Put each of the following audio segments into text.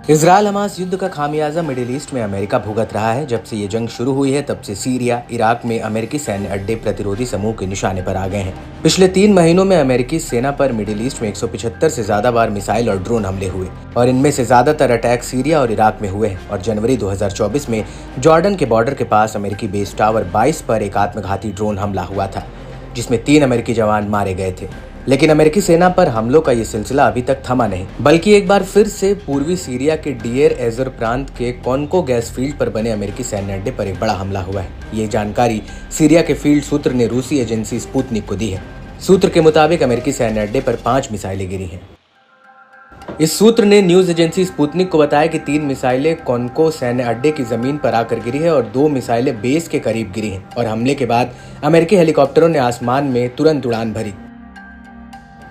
Israel Hamas युद्ध का खामियाजा मिडिल ईस्ट में अमेरिका भुगत रहा है। जब से ये जंग शुरू हुई है तब से सीरिया, इराक में अमेरिकी सैन्य अड्डे प्रतिरोधी समूह के निशाने पर आ गए हैं। पिछले 3 महीनों में अमेरिकी सेना पर मिडिल ईस्ट में 175 से ज्यादा बार मिसाइल और ड्रोन हमले हुए और इनमें से ज्यादातर अटैक सीरिया और इराक में हुए हैं। और जनवरी 2024 में जॉर्डन के बॉर्डर के पास अमेरिकी बेस टावर 22 पर एक आत्मघाती ड्रोन हमला हुआ था, जिसमें 3 अमेरिकी जवान मारे गए थे। लेकिन अमेरिकी सेना पर हमलों का ये सिलसिला अभी तक थमा नहीं, बल्कि एक बार फिर से पूर्वी सीरिया के डियर एजर प्रांत के कॉन्को गैस फील्ड पर बने अमेरिकी सैन्य अड्डे पर एक बड़ा हमला हुआ है। ये जानकारी सीरिया के फील्ड सूत्र ने रूसी एजेंसी स्पुतनिक को दी है। सूत्र के मुताबिक अमेरिकी सैन्य अड्डे पर 5 मिसाइलें गिरी हैं। इस सूत्र ने न्यूज एजेंसी स्पुतनिक को बताया कि 3 मिसाइलें कॉन्को सैन्य अड्डे की जमीन पर आकर गिरी है और 2 मिसाइलें बेस के करीब गिरी हैं। और हमले के बाद अमेरिकी हेलीकॉप्टरों ने आसमान में तुरंत उड़ान भरी।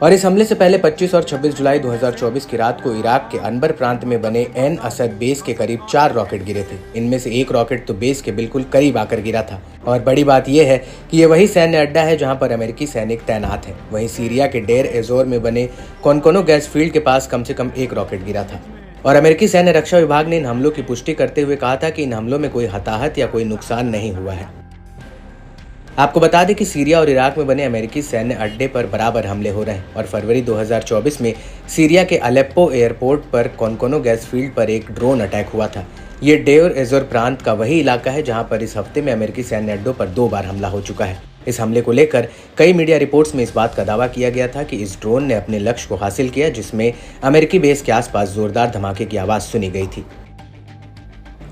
और इस हमले से पहले 25 और 26 जुलाई 2024 की रात को इराक के अनबर प्रांत में बने एन असद बेस के करीब 4 रॉकेट गिरे थे। इनमें से एक रॉकेट तो बेस के बिल्कुल करीब आकर गिरा था। और बड़ी बात यह है कि ये वही सैन्य अड्डा है जहां पर अमेरिकी सैनिक तैनात हैं। वहीं सीरिया के डेर एजोर में बने कॉन्कोनो गैस फील्ड के पास कम से कम एक रॉकेट गिरा था। और अमेरिकी सैन्य रक्षा विभाग ने इन हमलों की पुष्टि करते हुए कहा था कि इन हमलों में कोई हताहत या कोई नुकसान नहीं हुआ है। आपको बता दें कि सीरिया और इराक में बने अमेरिकी सैन्य अड्डे पर बराबर हमले हो रहे हैं। और फरवरी 2024 में सीरिया के अलेप्पो एयरपोर्ट पर कॉन्कोनो गैस फील्ड पर एक ड्रोन अटैक हुआ था। ये डेर एजोर प्रांत का वही इलाका है जहां पर इस हफ्ते में अमेरिकी सैन्य अड्डों पर 2 बार हमला हो चुका है। इस हमले को लेकर कई मीडिया रिपोर्ट्स में इस बात का दावा किया गया था कि इस ड्रोन ने अपने लक्ष्य को हासिल किया, जिसमें अमेरिकी बेस के आसपास जोरदार धमाके की आवाज सुनी गई थी।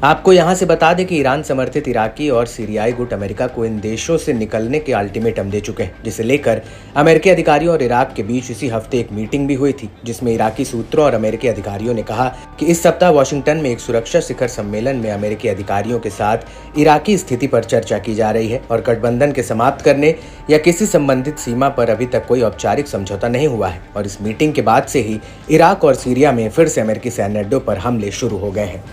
आपको यहां से बता दें कि ईरान समर्थित इराकी और सीरियाई गुट अमेरिका को इन देशों से निकलने के अल्टीमेटम दे चुके हैं, जिसे लेकर अमेरिकी अधिकारियों और इराक के बीच इसी हफ्ते एक मीटिंग भी हुई थी, जिसमें इराकी सूत्रों और अमेरिकी अधिकारियों ने कहा कि इस सप्ताह वाशिंगटन में एक सुरक्षा शिखर सम्मेलन में अमेरिकी अधिकारियों के साथ इराकी स्थिति पर चर्चा की जा रही है। और गठबंधन के समाप्त करने या किसी संबंधित सीमा पर अभी तक कोई औपचारिक समझौता नहीं हुआ है। और इस मीटिंग के बाद से ही इराक और सीरिया में फिर से अमेरिकी सैन्य अड्डों पर हमले शुरू हो गए हैं।